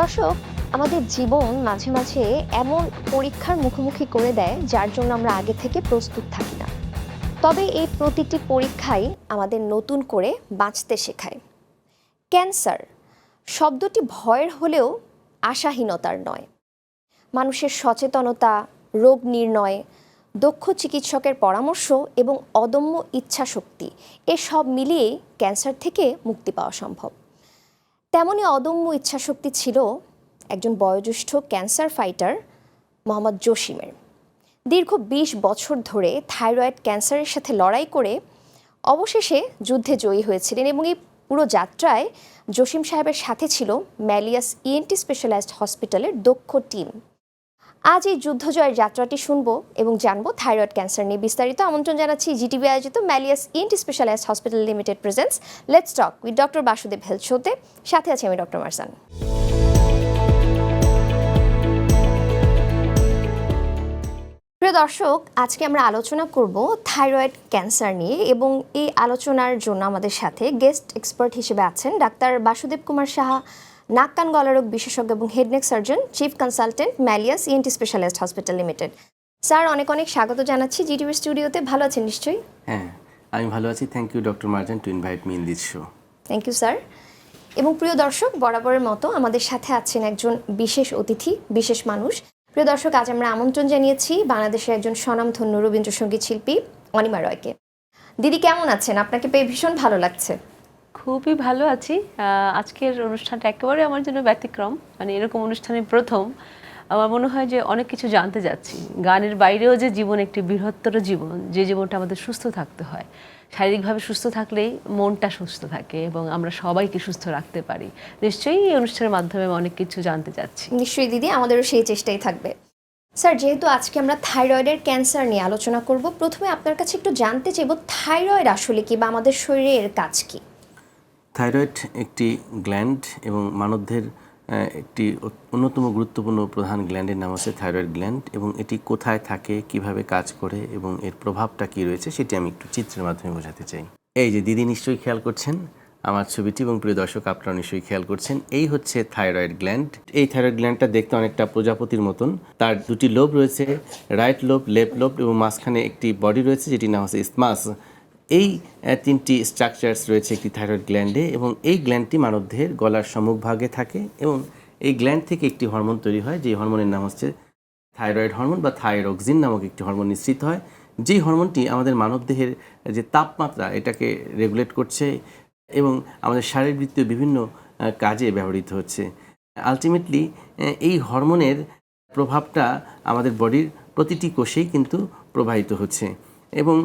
দর্শক, আমাদের জীবন মাঝে মাঝে এমন পরীক্ষার মুখোমুখি করে দেয় যার জন্য আমরা আগে থেকে প্রস্তুত থাকি না। তবে এই প্রতিটি পরীক্ষাই আমাদের নতুন করে বাঁচতে শেখায়। ক্যান্সার শব্দটি ভয়ের হলেও আশাহীনতার নয়। মানুষের সচেতনতা, রোগ নির্ণয়, দক্ষ চিকিৎসকের পরামর্শ এবং অদম্য ইচ্ছাশক্তি এসব মিলিয়ে ক্যান্সার থেকে মুক্তি পাওয়া সম্ভব। তেমনই অদম্য ইচ্ছাশক্তি ছিল একজন বয়োজ্যেষ্ঠ ক্যান্সার ফাইটার মোহাম্মদ জসিমের। দীর্ঘ ২০ বছর ধরে থাইরয়েড ক্যান্সারের সাথে লড়াই করে অবশেষে যুদ্ধে জয়ী হয়েছিলেন এবং এই পুরো যাত্রায় জসিম সাহেবের সাথে ছিল ম্যালিয়াস ইএনটি স্পেশালাইজড হসপিটালের দক্ষ টিম। আজ এই যুদ্ধজয়ের যাত্রাটি শুনবো এবং জানবো থাইরয়েড ক্যান্সার নিয়ে বিস্তারিত। আমন্ত্রণ জানাচ্ছি জিটিভি আয়োজিত Malleus ENT specialized hospital limited presents let's talk with doctor Basudeb health শোতে। সাথে আছি আমি ডক্টর মারজান। প্রিয় দর্শক, আজকে আমরা আলোচনা করব থাইরয়েড ক্যান্সার নিয়ে এবং এই আলোচনার জন্য আমাদের সাথে গেস্ট এক্সপার্ট হিসেবে আছেন ডাক্তার বাসুদেব কুমার সাহা, নাক কান গলারোগ বিশেষজ্ঞ এবং head neck surgeon, chief consultant, Malleus ENT specialized hospital limited. Sir, অনেক অনেক স্বাগত জানাচ্ছি জিটিভি স্টুডিওতে। ভালো আছেন নিশ্চয়ই? হ্যাঁ, আমি ভালো আছি। Thank you doctor Marjan to invite me in this show. Thank you sir. এবং প্রিয় দর্শক, বরাবরের মতো আমাদের সাথে আছেন একজন বিশেষ অতিথি, বিশেষ মানুষ। প্রিয় দর্শক, আজ আমরা আমন্ত্রণ জানিয়েছি বাংলাদেশের একজন স্বনামধন্য রবীন্দ্রসঙ্গীত শিল্পী অনিমা রয়কে। দিদি কেমন আছেন? আপনাকে পেয়ে ভীষণ ভালো লাগছে। খুবই ভালো আছি। আজকের অনুষ্ঠানটা একেবারে আমার জন্য ব্যতিক্রম, মানে এরকম অনুষ্ঠানে প্রথম। আমার মনে হয় যে অনেক কিছু জানতে যাচ্ছি। গানের বাইরেও যে জীবন একটি বৃহত্তর জীবন, যে জীবনটা আমাদের সুস্থ থাকতে হয়। শারীরিকভাবে সুস্থ থাকলেই মনটা সুস্থ থাকে এবং আমরা সবাইকে সুস্থ রাখতে পারি। নিশ্চয়ই এই অনুষ্ঠানের মাধ্যমে আমি অনেক কিছু জানতে চাচ্ছি। নিশ্চয়ই দিদি, আমাদেরও সেই চেষ্টাই থাকবে। স্যার, যেহেতু আজকে আমরা থাইরয়েডের ক্যান্সার নিয়ে আলোচনা করব, প্রথমে আপনার কাছে একটু জানতে চাইব থাইরয়েড আসলে কি বা আমাদের শরীরে এর কাজ কি? থাইরয়েড একটি গ্ল্যান্ড এবং মানবদেহের একটি অন্যতম গুরুত্বপূর্ণ প্রধান গ্ল্যান্ডের নাম হচ্ছে থাইরয়েড গ্ল্যান্ড। এবং এটি কোথায় থাকে, কিভাবে কাজ করে এবং এর প্রভাবটা কী রয়েছে সেটি আমি একটু চিত্রের মাধ্যমে বোঝাতে চাই। এই যে দিদি নিশ্চয়ই খেয়াল করছেন আমার ছবিটি, এবং প্রিয় দর্শক আপনারা নিশ্চয়ই খেয়াল করছেন, এই হচ্ছে থাইরয়েড গ্ল্যান্ড। এই থাইরয়েড গ্ল্যান্ডটা দেখতে অনেকটা প্রজাপতির মতন। তার দুটি লোব রয়েছে, রাইট লোব, লেফট লোব, এবং মাঝখানে একটি বডি রয়েছে যেটি নাম হচ্ছে ইসমাস। এই তিনটি স্ট্রাকচারস রয়েছে একটি থাইরয়েড গ্ল্যান্ডে, এবং এই গ্ল্যান্ডটি মানবদেহের গলার সম্মুখভাগে থাকে। এবং এই গ্ল্যান্ড থেকে একটি হরমোন তৈরি হয়, যে হরমোনের নাম হচ্ছে থাইরয়েড হরমোন বা থাইরক্সিন নামক একটি হরমোন নিঃসৃত হয়। যেই হরমোনটি আমাদের মানবদেহের যে তাপমাত্রা এটাকে রেগুলেট করছে এবং আমাদের শারীরবৃত্তীয় বিভিন্ন কাজে ব্যবহৃত হচ্ছে। আলটিমেটলি এই হরমোনের প্রভাবটা আমাদের বডির প্রতিটি কোষেই কিন্তু প্রবাহিত হচ্ছে, এবং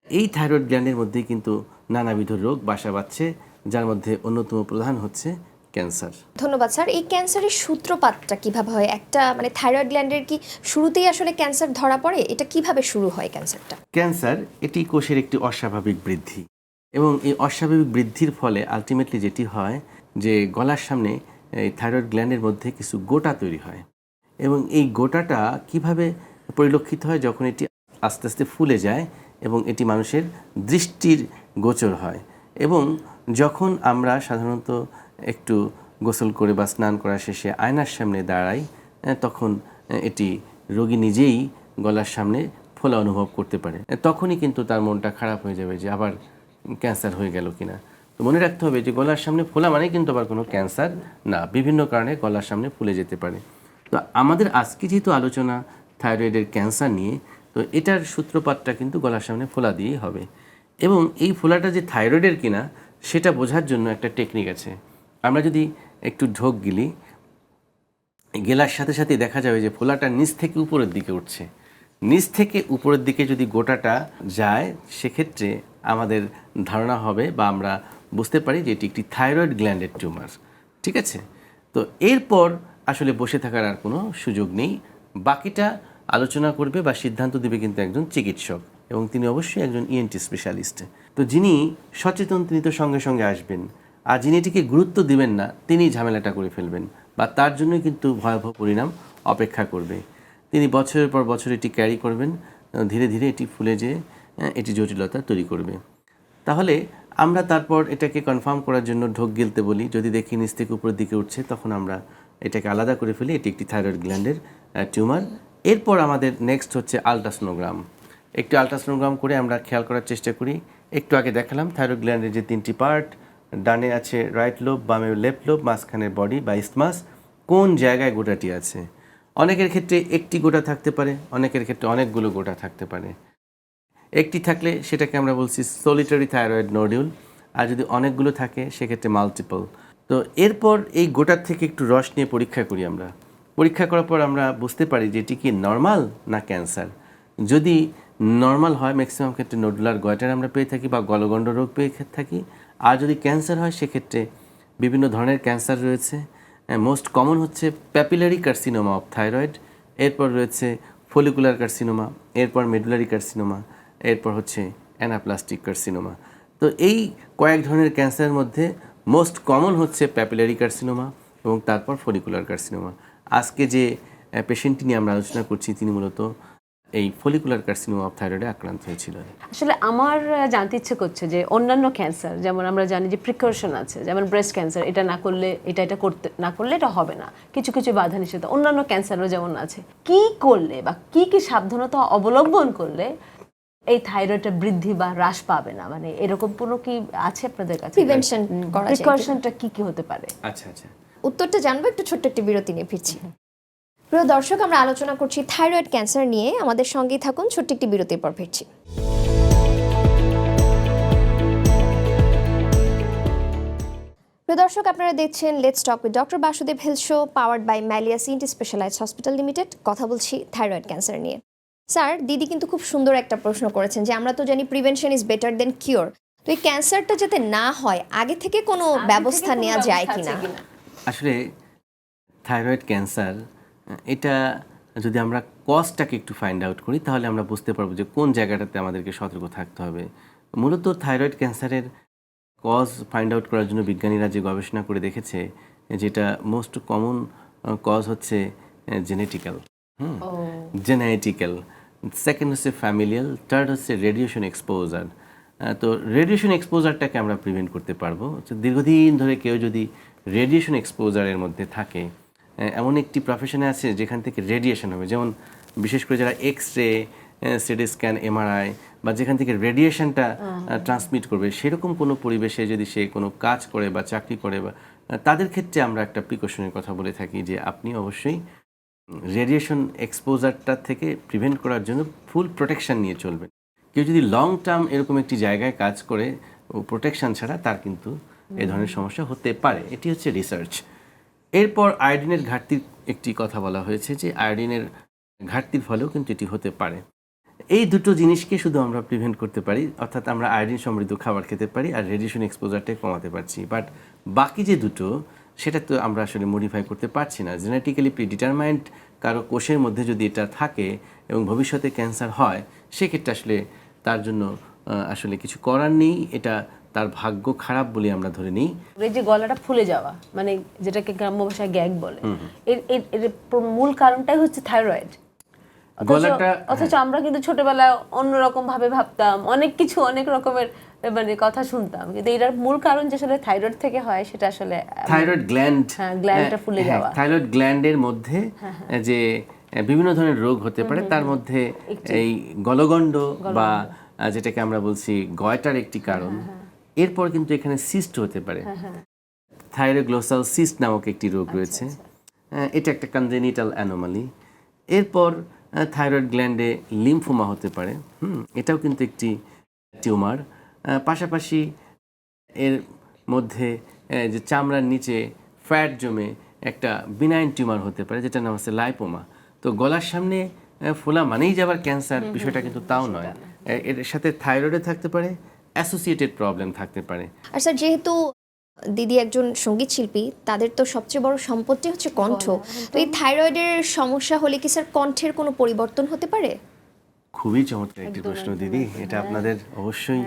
এই থাইরয়েড গ্ল্যান্ডের মধ্যেই কিন্তু নানাবিধ রোগ বাসা বাঁধছে, যার মধ্যে অন্যতম প্রধান হচ্ছে ক্যান্সার। ধন্যবাদ স্যার। এই ক্যান্সারের সূত্রপাতটা কিভাবে হয়? একটা মানে থাইরয়েড গ্ল্যান্ডের কি শুরুতেই আসলে ক্যান্সার ধরা পড়ে? এটা কিভাবে শুরু হয় ক্যান্সারটা? ক্যান্সার এটি কোষের একটি অস্বাভাবিক বৃদ্ধি, এবং এই অস্বাভাবিক বৃদ্ধির ফলে আলটিমেটলি যেটি হয় যে গলার সামনে এই থাইরয়েড গ্ল্যান্ডের মধ্যে কিছু গোটা তৈরি হয়, এবং এই গোটাটা কিভাবে পরিলক্ষিত হয় যখন এটি আস্তে আস্তে ফুলে যায় এবং এটি মানুষের দৃষ্টির গোচর হয়। এবং যখন আমরা সাধারণত একটু গোসল করে বা স্নান করা শেষে আয়নার সামনে দাঁড়াই, তখন এটি রোগী নিজেই গলার সামনে ফোলা অনুভব করতে পারে। তখনই কিন্তু তার মনটা খারাপ হয়ে যাবে যে আবার ক্যান্সার হয়ে গেল কিনা। তো মনে রাখতে হবে যে গলার সামনে ফোলা মানে কিন্তু আবার কোনো ক্যান্সার না, বিভিন্ন কারণে গলার সামনে ফুলে যেতে পারে। তো আমাদের আজকে যেহেতু আলোচনা থাইরয়েডের ক্যান্সার নিয়ে, তো এটার সূত্রপাতটা কিন্তু গলার সামনে ফোলা দিয়েই হবে। এবং এই ফোলাটা যে থাইরয়েডের কিনা সেটা বোঝার জন্য একটা টেকনিক আছে। আমরা যদি একটু ঢোক গিলি, গেলার সাথে সাথে দেখা যাবে যে ফোলাটা নিচ থেকে উপরের দিকে উঠছে। নিচ থেকে উপরের দিকে যদি গোটাটা যায়, সেক্ষেত্রে আমাদের ধারণা হবে বা আমরা বুঝতে পারি যে এটি একটি থাইরয়েড গ্ল্যান্ডের টিউমার। ঠিক আছে? তো এরপর আসলে বসে থাকার আর কোনো সুযোগ নেই। বাকিটা আলোচনা করবে বা সিদ্ধান্ত দেবে কিন্তু একজন চিকিৎসক, এবং তিনি অবশ্যই একজন ইএনটি স্পেশালিস্ট। তো যিনি সচেতন তিনি তো সঙ্গে সঙ্গে আসবেন, আর যিনি এটিকে গুরুত্ব দিবেন না তিনি ঝামেলাটা করে ফেলবেন, বা তার জন্যই কিন্তু ভয়াবহ পরিণাম অপেক্ষা করবে। তিনি বছরের পর বছর এটি ক্যারি করবেন, ধীরে ধীরে এটি ফুলে যেয়ে এটি জটিলতা তৈরি করবে। তাহলে আমরা তারপর এটাকে কনফার্ম করার জন্য ঢোক গিলতে বলি। যদি দেখি নিচ থেকে উপরের দিকে উঠছে, তখন আমরা এটাকে আলাদা করে ফেলি, এটি একটি থাইরয়েড গ্ল্যান্ডের টিউমার। এরপর আমাদের নেক্সট হচ্ছে আলট্রাসোনোগ্রাম। একটু আলট্রাসোনোগ্রাম করে আমরা খেয়াল করার চেষ্টা করি। একটু আগে দেখালাম থাইরয়েড গ্ল্যান্ডের যে 3টি পার্ট, ডানে আছে রাইট লোব, বামে লেফট লোব, মাঝখানে বডি বা ইসমাস, কোন জায়গায় গোটাটি আছে। অনেকের ক্ষেত্রে একটি গোটা থাকতে পারে, অনেকের ক্ষেত্রে অনেকগুলো গোটা থাকতে পারে। একটি থাকলে সেটাকে আমরা বলছি সলিটারি থাইরয়েড নোডিউল, আর যদি অনেকগুলো থাকে সেক্ষেত্রে মাল্টিপল। তো এরপর এই গোটার থেকে একটু রস নিয়ে পরীক্ষা করি আমরা। পরীক্ষা করার পর আমরা বুঝতে পারি যে এটি কি নর্মাল না ক্যান্সার। যদি নর্মাল হয় ম্যাক্সিমাম ক্ষেত্রে নোডুলার গয়টার আমরা পেয়ে থাকি বা গলগণ্ড রোগ পেয়ে থাকি। আর যদি ক্যান্সার হয় সেক্ষেত্রে বিভিন্ন ধরনের ক্যান্সার রয়েছে। মোস্ট কমন হচ্ছে প্যাপিলারি কার্সিনোমা অফ থাইরয়েড, এরপর রয়েছে ফলিকুলার কার্সিনোমা, এরপর মেডুলারি কার্সিনোমা, এরপর হচ্ছে অ্যানাপ্লাস্টিক কার্সিনোমা। তো এই কয়েক ধরনের ক্যান্সারের মধ্যে মোস্ট কমন হচ্ছে প্যাপিলারি কার্সিনোমা এবং তারপর ফলিকুলার কার্সিনোমা। আজকে যে পেশেন্টটি নিয়ে আমরা আলোচনা করছি তিনি মূলত এই ফলিকুলার কার্সিনোমা অফ থাইরয়েডে আক্রান্ত হয়েছিল। আসলে আমার জানতে ইচ্ছে করছে যে অন্যান্য ক্যান্সার, যেমন আমরা জানি যে প্রিকশন আছে, যেমন ব্রেস্ট ক্যান্সার, এটা না করলে এটা করতে না করলে এটা হবে না, কিছু কিছু বাধা নিষেধ। অন্যান্য ক্যান্সারও যেমন আছে, কি করলে বা কি কি সাবধানতা অবলম্বন করলে এই থাইরয়েডটা বৃদ্ধি বা হ্রাস পাবে না, মানে এরকম কোনো কি আছে আপনাদের কাছে? প্রিভেনশন করা যায় প্রিকশনটা কি কি হতে পারে? আচ্ছা আচ্ছা, উত্তরটা জানবো, একটু ছোট্ট একটি বিরতি নিয়ে ফিরছি। প্রিয় দর্শক, আমরা আলোচনা করছি থাইরয়েড ক্যান্সার নিয়ে। আমাদের সঙ্গেই থাকুন, ছোট্ট একটি বিরতির পর ফিরছি। প্রিয় দর্শক, আপনারা দেখছেন let's talk with doctor Basudeb health show, powered by ম্যালিয়া সিএনটি স্পেশালাইজড হসপিটাল লিমিটেড। কথা বলছি থাইরয়েড ক্যান্সার নিয়ে। স্যার, দিদি কিন্তু খুব সুন্দর একটা প্রশ্ন করেছেন যে আমরা তো জানি prevention is better then cure. তো এই ক্যান্সারটা যাতে না হয় আগে থেকে কোনো ব্যবস্থা নেওয়া যায় কিনা? আসলে থাইরয়েড ক্যান্সার এটা যদি আমরা কজটাকে একটু ফাইন্ড আউট করি তাহলে আমরা বুঝতে পারবো যে কোন জায়গাটাতে আমাদেরকে সতর্ক থাকতে হবে। মূলত থাইরয়েড ক্যান্সারের কজ ফাইন্ড আউট করার জন্য বিজ্ঞানীরা যে গবেষণা করে দেখেছে, যেটা মোস্ট কমন কজ হচ্ছে জেনেটিক্যাল, জেনেটিক্যাল, সেকেন্ড হচ্ছে ফ্যামিলিয়াল, থার্ড হচ্ছে রেডিয়েশন এক্সপোজার। তো রেডিয়েশন এক্সপোজারটাকে আমরা প্রিভেন্ট করতে পারবো। দীর্ঘদিন ধরে কেউ যদি রেডিয়েশন এক্সপোজারের মধ্যে থাকে, এমন একটি প্রফেশনে আছে যেখান থেকে রেডিয়েশন হবে, যেমন বিশেষ করে যারা X ray, CT scan, MRI বা যেখান থেকে রেডিয়েশনটা ট্রান্সমিট করবে, সেরকম কোনো পরিবেশে যদি সে কোনো কাজ করে বা চাকরি করে বা তাদের ক্ষেত্রে আমরা একটা প্রিকশনের কথা বলে থাকি যে আপনি অবশ্যই রেডিয়েশন এক্সপোজারটা থেকে প্রিভেন্ট করার জন্য ফুল প্রোটেকশন নিয়ে চলবেন। কেউ যদি লং টার্ম এরকম একটি জায়গায় কাজ করে প্রোটেকশন ছাড়া, তার কিন্তু এই ধরনের সমস্যা হতে পারে। এটি হচ্ছে রিসার্চ। এরপর আয়োডিনের ঘাটতির একটি কথা বলা হয়েছে যে আয়োডিনের ঘাটতির ফলেও কিন্তু এটি হতে পারে। এই দুটো জিনিসকে শুধু আমরা প্রিভেন্ট করতে পারি, অর্থাৎ আমরা আয়োডিন সমৃদ্ধ খাবার খেতে পারি আর রেডিয়েশন এক্সপোজারটাকে কমাতে পারছি। বাট বাকি যে দুটো, সেটা তো আমরা আসলে মডিফাই করতে পারছি না। জেনেটিক্যালি প্রিডিটারমাইন্ড কারো কোষের মধ্যে যদি এটা থাকে এবং ভবিষ্যতে ক্যান্সার হয়, সেক্ষেত্রে আসলে তার জন্য আসলে কিছু করার নেই। এটা তার ভাগ্য খারাপ বলে আমরা ধরে নিই। এই যে গলাটা ফুলে যাওয়া, মানে যেটাকে গ্রাম্য ভাষায় গ্যাগ বলে, এর মূল কারণটাই হচ্ছে থাইরয়েড। অথচ আমরা কিন্তু ছোটবেলায় অন্যরকম ভাবে ভাবতাম, অনেক কিছু অনেক রকমের মানে কথা শুনতাম, কিন্তু এটার মূল কারণ যে আসলে থাইরয়েড থেকে হয় সেটা আসলে থাইরয়েড গ্ল্যান্ড, গ্ল্যান্ডটা ফুলে যাওয়া। থাইরয়েড গ্ল্যান্ডের মধ্যে যে বিভিন্ন ধরনের রোগ হতে পারে, তার মধ্যে এই গলগণ্ড বা যেটাকে আমরা বলছি গয়টার একটি কারণ। এরপর কিন্তু এখানে সিস্ট হতে পারে, থাইরোগ্লোসাল সিস্ট নামক একটি রোগ রয়েছে। এটা একটা কনজেনিটাল অ্যানোমালি। এরপর থাইরয়েড গ্ল্যান্ডে লিম্ফোমা হতে পারে, এটাও কিন্তু একটি টিউমার। পাশাপাশি এর মধ্যে যে চামড়ার নিচে ফ্যাট জমে একটা বিনাইন টিউমার হতে পারে, যেটার নাম হচ্ছে লাইপোমা। তো গলার সামনে ফোলা মানেই যে আবার ক্যান্সার, বিষয়টা কিন্তু তাও নয়। এর সাথে থাইরয়েডে থাকতে পারে, অ্যাসোসিয়েটেড প্রবলেম থাকতে পারে। আর স্যার, যেহেতু দিদি একজন সঙ্গীত শিল্পী, তাদের তো সবচেয়ে বড় সম্পত্তি হচ্ছে কণ্ঠ। তো এই থাইরয়েডের সমস্যা হলে কি স্যার কণ্ঠের কোনো পরিবর্তন হতে পারে? খুবই চমৎকার একটি প্রশ্ন দিদি। এটা আপনাদের অবশ্যই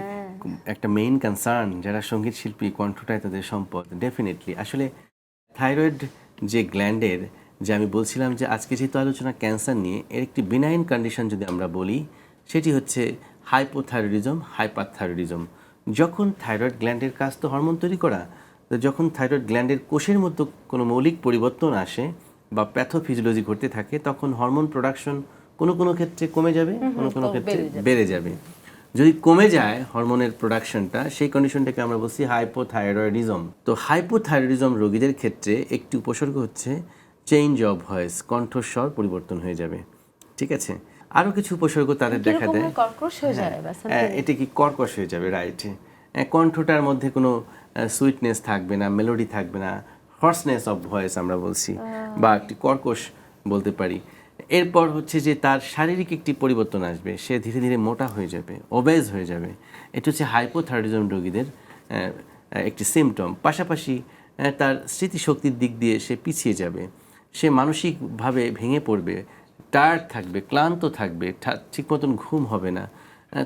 একটা মেইন কনসার্ন, যারা সঙ্গীত শিল্পী, কণ্ঠটাই তাদের সম্পদ। ডেফিনেটলি আসলে থাইরয়েড যে গ্ল্যান্ডের, যে আমি বলছিলাম যে আজকে যেহেতু আলোচনা ক্যান্সার নিয়ে, এর একটি বিনাইন কন্ডিশন যদি আমরা বলি, সেটি হচ্ছে হাইপোথাইরয়েডিজম, হাইপারথাইরয়েডিজম। যখন থাইরয়েড গ্ল্যান্ডের কাজ তো হরমোন তৈরি করা, তো যখন থাইরয়েড গ্ল্যান্ডের কোষের মধ্যে কোনো মৌলিক পরিবর্তন আসে বা প্যাথোফিজিওলজি ঘটতে থাকে, তখন হরমোন প্রোডাকশন কোনো কোনো ক্ষেত্রে কমে যাবে, কোনো কোনো ক্ষেত্রে বেড়ে যাবে। যদি কমে যায় হরমোনের প্রোডাকশনটা, সেই কন্ডিশনটাকে আমরা বলছি হাইপোথাইরয়েডিজম। তো হাইপোথাইরয়েডিজম রোগীদের ক্ষেত্রে একটি উপসর্গ হচ্ছে চেঞ্জ অফ ভয়েস, কণ্ঠস্বর পরিবর্তন হয়ে যাবে। ঠিক আছে, আরও কিছু উপসর্গ তাদের দেখা দেয়। কর্কশ হয়ে যায় বা এটা কি কর্কশ হয়ে যাবে, রাইট। কণ্ঠটার মধ্যে কোনো সুইটনেস থাকবে না, মেলোডি থাকবে না, হর্সনেস অফ ভয়েস আমরা বলছি, বা একটি কর্কশ বলতে পারি। এরপর হচ্ছে যে তার শারীরিক একটি পরিবর্তন আসবে, সে ধীরে ধীরে মোটা হয়ে যাবে, ওবেজ হয়ে যাবে। এটা হচ্ছে হাইপোথাইরয়েডিজম রোগীদের একটি সিমটম। পাশাপাশি তার স্মৃতিশক্তির দিক দিয়ে সে পিছিয়ে যাবে, সে মানসিকভাবে ভেঙে পড়বে, টায়ার্ড থাকবে, ক্লান্ত থাকবে, ঠিক মতন ঘুম হবে না।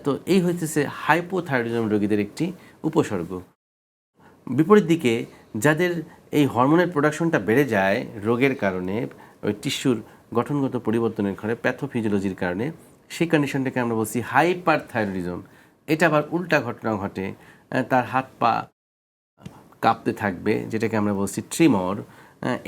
তো এই হইতেছে হাইপোথাইরয়েডিজম রোগীদের একটি উপসর্গ। বিপরীত দিকে যাদের এই হরমোনের প্রোডাকশনটা বেড়ে যায় রোগের কারণে, ওই টিস্যুর গঠনগত পরিবর্তনের কারণে, প্যাথোফিজিওলজির কারণে, সেই কন্ডিশনটাকে আমরা বলছি হাইপারথাইরয়েডিজম। এটা আবার উল্টা ঘটনা ঘটে, তার হাত পা কাঁপতে থাকবে, যেটাকে আমরা বলছি ট্রিমর।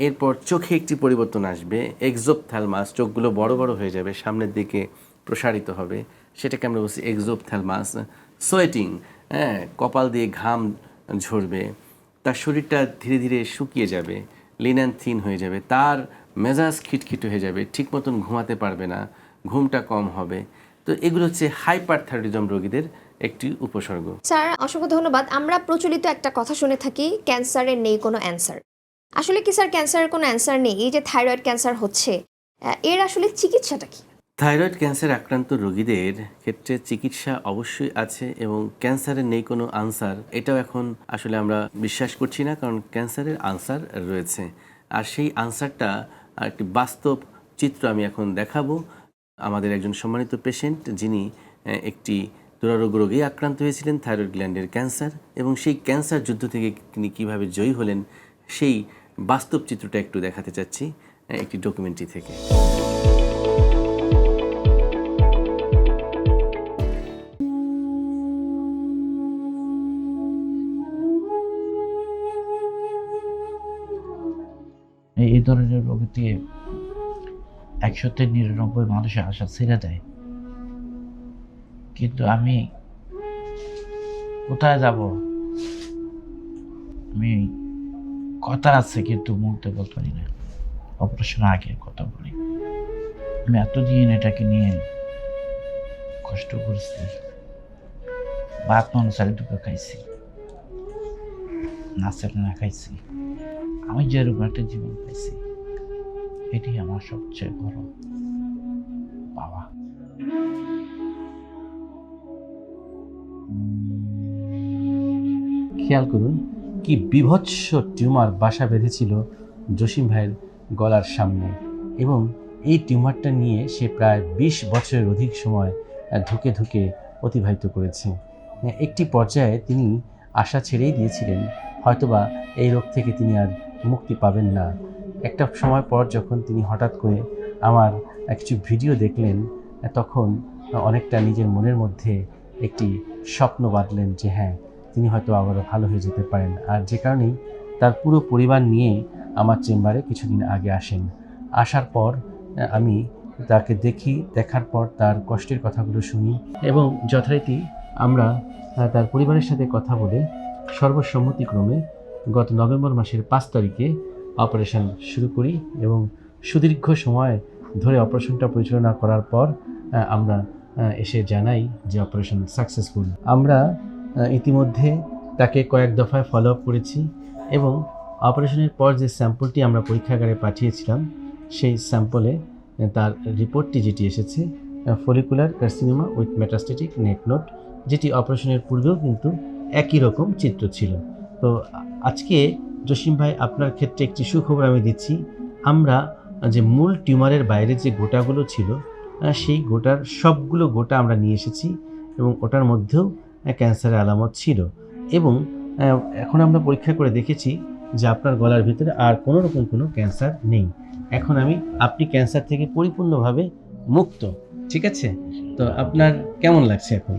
এরপর চোখে একটি পরিবর্তন আসবে, এক্সোপথ্যালমাস, চোখগুলো বড় বড় হয়ে যাবে, সামনের দিকে প্রসারিত হবে, সেটাকে আমরা বলছি এক্সোপথ্যালমাস। সোয়েটিং, কপাল দিয়ে ঘাম ঝরবে, তার শরীরটা ধীরে ধীরে শুকিয়ে যাবে, লিন অ্যান্ড থিন হয়ে যাবে, তার মেজাজ খিটখিট হয়ে যাবে, ঠিক মতন ঘুমাতে পারবে না, ঘুমটা কম হবে। তো এগুলো হচ্ছে হাইপারথাইরয়েডিজম রোগীদের একটি উপসর্গ। স্যার অসংখ্য ধন্যবাদ। আমরা প্রচলিত একটা কথা শুনে থাকি, ক্যান্সারের নেই কোনো অ্যান্সার। আসলে কি স্যার ক্যান্সারের কোনো অ্যান্সার নেই? এই যে থাইরয়েড ক্যান্সার হচ্ছে, এর আসলে চিকিৎসাটা কি? থাইরয়েড ক্যান্সার আক্রান্ত রোগীদের ক্ষেত্রে চিকিৎসা অবশ্যই আছে, এবং ক্যান্সারের নেই কোনো আনসার, এটাও এখন আসলে আমরা বিশ্বাস করছি না, কারণ ক্যান্সারের আনসার রয়েছে। আর সেই আনসারটা একটি বাস্তব চিত্র আমি এখন দেখাবো। আমাদের একজন সম্মানিত পেশেন্ট, যিনি একটি দুরারোগ্য রোগে আক্রান্ত হয়েছিলেন, থাইরয়েড গ্ল্যান্ডের ক্যান্সার, এবং সেই ক্যান্সার যুদ্ধ থেকে তিনি কীভাবে জয়ী হলেন, সেই বাস্তব চিত্রটা একটু দেখাতে চাচ্ছি একটি ডকুমেন্টারি থেকে। এই ধরনের রোগীতে 100-99 মানুষের আশা ছেড়ে দেয়, কিন্তু আমি কোথায় যাব? আমি কথা আছে কিন্তু মুহূর্তে বলতে পারি না। অপারেশন আগে কথা বলি। আমি এতদিন এটাকে নিয়ে কষ্ট করছি, ভাত মানুষ চারি দুটো খাইছি, নাচের না খাইছি। আমি যেরকম একটা জীবন পাইছি, এটি আমার সবচেয়ে বড় পাওয়া। খেয়াল করুন কি বিভৎস টিউমার বাসা বেঁধেছিল জসিম ভাইয়ের গলার সামনে, এবং এই টিউমারটা নিয়ে সে প্রায় 20 বছরের অধিক সময় ধুকে ধুকে অতিবাহিত করেছে। একটি পর্যায়ে তিনি আশা ছেড়েই দিয়েছিলেন, হয়তোবা এই রোগ থেকে তিনি আর মুক্তি পাবেন না। একটা সময় পর যখন তিনি হঠাৎ করে আমার কিছু ভিডিও দেখলেন, তখন অনেকটা নিজের মনের মধ্যে একটি স্বপ্ন বাঁধলেন যে হ্যাঁ, তিনি হয়তো আবারও ভালো হয়ে যেতে পারেন। আর যে কারণেই তার পুরো পরিবার নিয়ে আমার চেম্বারে কিছুদিন আগে আসেন। আসার পর আমি তাকে দেখি, দেখার পর তার কষ্টের কথাগুলো শুনি, এবং যথারীতি আমরা তার পরিবারের সাথে কথা বলে সর্বসম্মতিক্রমে গত নভেম্বর মাসের 5 তারিখে অপারেশন শুরু করি, এবং সুদীর্ঘ সময় ধরে অপারেশনটা পরিচালনা করার পর আমরা এসে জানাই যে অপারেশন সাকসেসফুল। আমরা ইতিমধ্যে তাকে কয়েক দফায় ফলো আপ করেছি, এবং অপারেশনের পর যে স্যাম্পলটি আমরা পরীক্ষাগারে পাঠিয়েছিলাম, সেই স্যাম্পলে তার রিপোর্টটি যেটি এসেছে, follicular carcinoma with metastatic neck node, যেটি অপারেশনের পূর্বেও কিন্তু একই রকম চিত্র ছিল। তো আজকে জসিম ভাই, আপনার ক্ষেত্রে একটি সুখবর আমি দিচ্ছি। আমরা যে মূল টিউমারের বাইরে যে গোটাগুলো ছিল, সেই সবগুলো গোটা আমরা নিয়ে এসেছি, এবং ওটার মধ্যেও ক্যান্সারের আলামত ছিল। এবং এখন আমরা পরীক্ষা করে দেখেছি যে আপনার গলার ভিতরে আর কোনো রকম কোনো ক্যান্সার নেই। এখন আপনি ক্যান্সার থেকে পরিপূর্ণভাবে মুক্ত। ঠিক আছে? তো আপনার কেমন লাগছে এখন?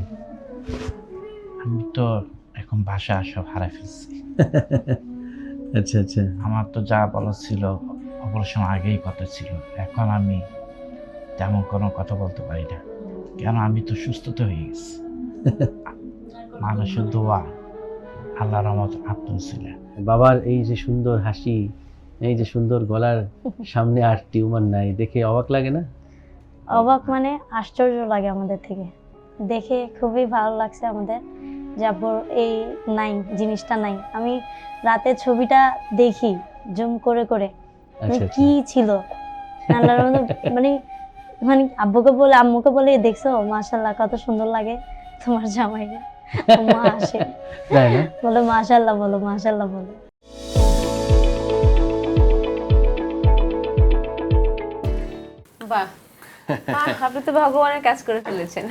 আমি তো এখন ভাষা সব হারাই ফেলছি। আচ্ছা আচ্ছা। আমার তো যা বলার ছিল অপারেশন আগেই কথা ছিল, এখন আমি তেমন কোনো কথা বলতে পারি না, কেন আমি তো সুস্থতা হয়ে গেছি। মানুষের দোয়া, আল্লাহর রহমত আপনার ছিলেন। বাবার এই যে সুন্দর হাসি, এই যে সুন্দর গলার সামনে আর টিউমার নাই, দেখে অবাক লাগে না? অবাক মানে আশ্চর্য লাগে আমাদের থেকে, দেখে খুবই ভালো লাগছে আমাদের যে আব্বুর এই নাই, জিনিসটা নাই। আমি রাতে ছবিটা দেখি জুম করে করে, আচ্ছা কি ছিল আল্লাহর রহমতে, মানে মানে আব্বুকে বলে আম্মুকে বলে, দেখছো মাশাআল্লাহ কত সুন্দর লাগে তোমার জামাইকে। মা আসে তাই না? বলে মাশাআল্লাহ বলো, মাশাআল্লাহ বলো। বাহ, আপনি তো ভগবানের কাজ করে ফেলেছেন।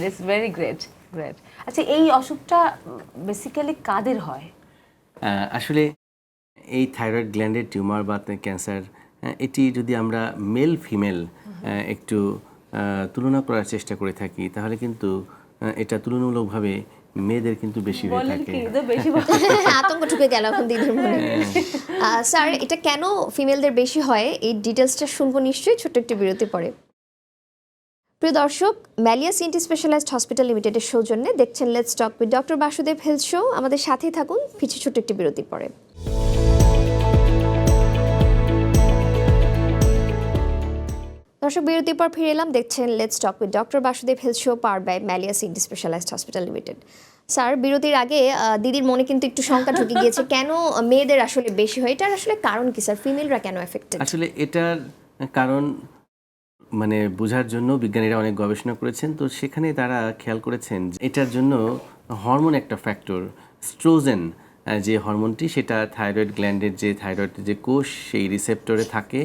It's very great, great. আচ্ছা, এই অসুখটা বেসিক্যালি কাদের হয়? আসলে এই থাইরয়েড গ্ল্যান্ডের টিউমার বা ক্যান্সার, এটি যদি আমরা মেল ফিমেল একটু তুলনা করার চেষ্টা করে থাকি, তাহলে কিন্তু এটা তুলনামূলকভাবে মেয়েদের কিন্তু বেশি হয়ে বলেন থাকে। কি, তো বেশি আতঙ্ক ঢুকে গেল এখন দিদির মনে। স্যার, এটা কেন ফিমেলদের বেশি হয় এই ডিটেলসটা শুনবো নিশ্চয়ই ছোট্ট একটি বিরতি পরে। প্রিয় দর্শক, ম্যালিয়া সিএনটি স্পেশালাইজড হসপিটাল লিমিটেডের সৌজন্যে দেখছেন let's talk with doctor Basudeb health show. আমাদের সাথেই থাকুন, ফিরছি ছোট্ট একটি বিরতির পরে। দর্শক, বিরতির পর ফিরে এলাম, দেখছেন let's talk with doctor Basudeb health show, power by ম্যালিয়া CNT specialized hospital limited. Sir, বিরতির আগে দিদির মনে কিন্তু একটু শঙ্কা ঢুকে গিয়েছে, কেন মেয়েদের আসলে বেশি হয়, এটার আসলে কারণ কি স্যার? ফিমেলরা কেন এফেক্টেড? আসলে এটার কারণ মানে বোঝার জন্য বিজ্ঞানীরা অনেক গবেষণা করেছেন, তো সেখানে তারা খেয়াল করেছেন যে এটার জন্য হরমোন একটা ফ্যাক্টর, স্ট্রোজেন যে হরমোনটি, সেটা থাইরয়েড গ্ল্যান্ডের যে থাইরয়েড যে কোষ সেই রিসেপ্টরে থাকে।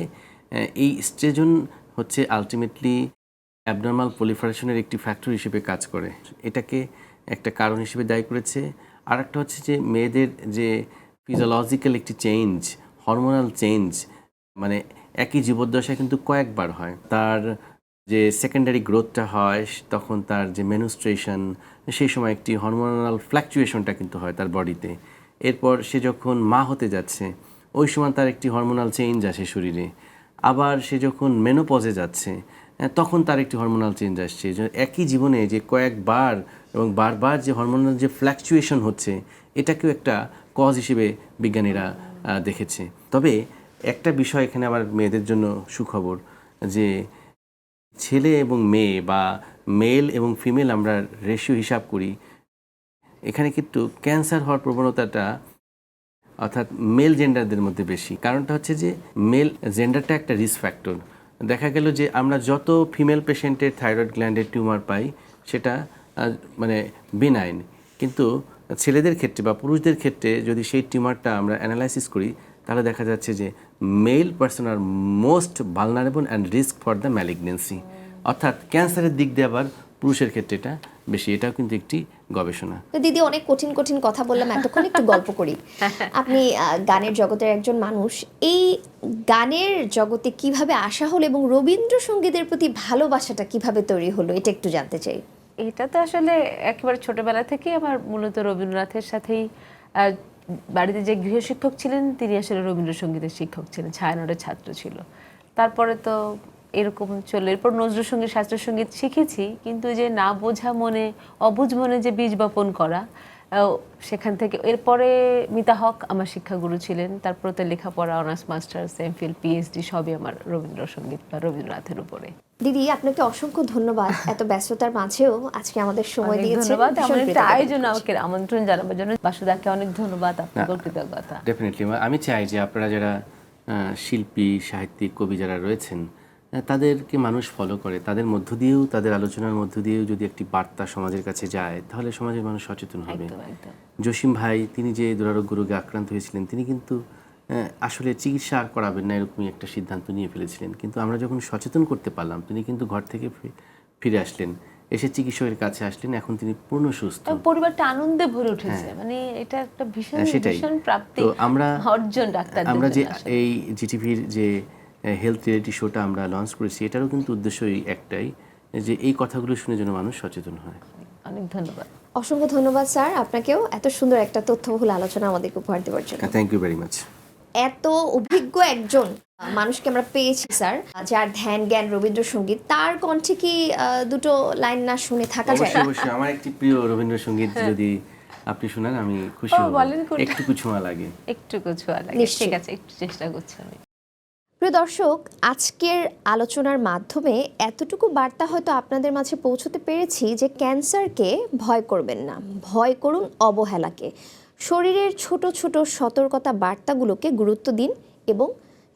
এই স্ট্রেজন হচ্ছে আলটিমেটলি অ্যাবনর্মাল প্রলিফারেশনের একটি ফ্যাক্টর হিসেবে কাজ করে, এটাকে একটা কারণ হিসেবে দায়ী করেছে। আর একটা হচ্ছে যে মেয়েদের যে ফিজিওলজিক্যাল একটি চেঞ্জ, হরমোনাল চেঞ্জ, মানে একই জীবদ্দশায় কিন্তু কয়েকবার হয়, তার যে সেকেন্ডারি গ্রোথটা হয়, তখন তার যে মেনুস্ট্রেশন, সেই সময় একটি হরমোনাল ফ্ল্যাকচুয়েশনটা কিন্তু হয় তার বডিতে। এরপর সে যখন মা হতে যাচ্ছে, ওই সময় তার একটি হরমোনাল চেঞ্জ আসে শরীরে। আবার সে যখন মেনোপজে যাচ্ছে, তখন তার একটি হরমোনাল চেঞ্জ আসছে। একই জীবনে যে কয়েকবার এবং বারবার যে হরমোনাল যে ফ্ল্যাকচুয়েশন হচ্ছে, এটাকেও একটা কজ হিসেবে বিজ্ঞানীরা দেখেছে। তবে একটা বিষয় এখানে আবার মেয়েদের জন্য সুখবর, যে ছেলে এবং মেয়ে বা মেল এবং ফিমেল আমরা রেশিও হিসাব করি, এখানে কিন্তু ক্যান্সার হওয়ার প্রবণতাটা অর্থাৎ মেল জেন্ডারদের মধ্যে বেশি। কারণটা হচ্ছে যে মেল জেন্ডারটা একটা রিস্ক ফ্যাক্টর। দেখা গেল যে আমরা যত ফিমেল পেশেন্টের থাইরয়েড গ্ল্যান্ডের টিউমার পাই, সেটা মানে বিনাইন, কিন্তু ছেলেদের ক্ষেত্রে বা পুরুষদের ক্ষেত্রে যদি সেই টিউমারটা আমরা অ্যানালাইসিস করি, তাহলে দেখা যাচ্ছে যে male person are most vulnerable and risk for the malignancy. অর্থাৎ ক্যান্সারের দিক দিয়ে আবার পুরুষের ক্ষেত্রে এটা বেশি, এটাও কিন্তু একটি গবেষণা। তো দিদি, অনেক কঠিন কঠিন কথা বললাম, এতক্ষণ একটু গল্প করি। আপনি গানের জগতের একজন মানুষ, এই গানের জগতে কিভাবে আসা হলো এবং রবীন্দ্রসঙ্গীতের প্রতি ভালোবাসাটা কিভাবে তৈরি হলো, এটা একটু জানতে চাই। এটা তো আসলে একেবারে ছোটবেলা থেকেই আমার মূলত রবীন্দ্রনাথের সাথেই, বাড়িতে যে গৃহশিক্ষক ছিলেন তিনি আসলে রবীন্দ্রসঙ্গীতের শিক্ষক ছিলেন, ছায়ানটের ছাত্র ছিল। তারপরে তো এরকম চলে, এরপর নজরুল সঙ্গীত, শাস্ত্রীয় সঙ্গীত শিখেছি, কিন্তু যে না বোঝা মনে, অবুঝ মনে যে বীজ বপন করা, সেখান থেকে এরপরে মিতা হক আমার শিক্ষাগুরু ছিলেন। তারপরে তো লেখাপড়া, অনার্স, মাস্টার্স, এমফিল, পিএইচডি সবই আমার রবীন্দ্রসঙ্গীত বা রবীন্দ্রনাথের উপরে। দিদি, আপনাকে অসংখ্য ধন্যবাদ, এত ব্যস্ততার মাঝেও আজকে আমাদের সময় দিয়েছেন। ধন্যবাদ ভীষণ আমাদের কৃতজ্ঞতা আয়োজন, করছি। আমাকে আমন্ত্রণ জানাবার জন্য বাসুদাকে অনেক ধন্যবাদ, আপনাকেও কৃতজ্ঞতা। ডেফিনেটলি আমি চাই যে আপনারা যারা শিল্পী, সাহিত্যিক, কবি যারা রয়েছেন, তাদেরকে মানুষ ফলো করে, তাদের মধ্য দিয়েও, তাদের আলোচনার মধ্য দিয়েও যদি একটি বার্তা সমাজের কাছে যায়, তাহলে সমাজের মানুষ সচেতন হবে। একদম একদম। জসিম ভাই, তিনি যে দুরারোগ্য রোগে আক্রান্ত হয়েছিলেন, তিনি কিন্তু আসলে চিকিৎসা আর করাবেন না এরকমই একটা সিদ্ধান্ত নিয়ে ফেলেছিলেন, কিন্তু আমরা যখন সচেতন করতে পারলাম, তিনি কিন্তু ঘর থেকে ফিরে আসলেন, এসে চিকিৎসকের কাছে আসলেন, এখন তিনি পূর্ণ সুস্থ। পরিবারটা আনন্দে ভরে উঠেছে, মানে এটা একটা ভীষণ সেটাই ভীষণ প্রাপ্তি, তো আমরা অর্জন ডাক্তারদের আমরা যে জন্য আসলে। এই জিটিভির যে হেলথ রিয়েলিটি শোটা আমরা লঞ্চ করেছি, এটারও কিন্তু উদ্দেশ্যই একটাই, যে এই কথাগুলো শুনে যেন মানুষ সচেতন হয়। অনেক ধন্যবাদ। অসংখ্য ধন্যবাদ স্যার আপনাকেও এত সুন্দর একটা তথ্যবহুল আলোচনা আমাদেরকে উপহার দেওয়ার জন্য। Thank you very much. এত অভিজ্ঞ একজন মানুষকে আমরা পেয়েছি স্যার, যার ধ্যান জ্ঞান রবীন্দ্রসঙ্গীত, তার কণ্ঠে কি দুটো লাইন না শুনে থাকা যায়? অবশ্যই অবশ্যই, আমার একটি প্রিয় রবীন্দ্রসঙ্গীত যদি আপনি শোনান আমি খুশি হব। বলেন কোনটা? একটুকু ছোঁয়া লাগে। একটু ছোঁয়া লাগে, নিশ্চয়ই। ঠিক আছে, একটু চেষ্টা করছি আমি। প্রিয় দর্শক, আজকের আলোচনার মাধ্যমে এতটুকু বার্তা হয়তো আপনাদের মাঝে পৌঁছতে পেরেছি যে ক্যান্সারকে ভয় করবেন না, ভয় করুন অবহেলাকে। শরীরের ছোট ছোট সতর্কতা বার্তাগুলোকে গুরুত্ব দিন এবং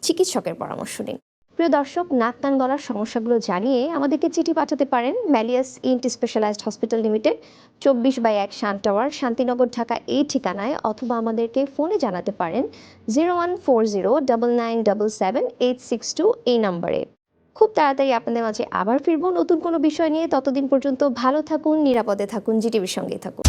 চিকিৎসকের পরামর্শ নিন। প্রিয় দর্শক, নাক কান গলার সমস্যাগুলো জানিয়ে আমাদেরকে চিঠি পাঠাতে পারেন Malleus ENT specialized hospital limited, 24/1 Shan tower, Shantinagar, Dhaka এই ঠিকানায়, অথবা আমাদেরকে ফোনে জানাতে পারেন 014099777862 এই নম্বরে। খুব তাড়াতাড়ি আপনাদের মাঝে আবার ফিরবো নতুন কোনো বিষয় নিয়ে। ততদিন পর্যন্ত ভালো থাকুন, নিরাপদে থাকুন, জিটিভির সঙ্গেই থাকুন।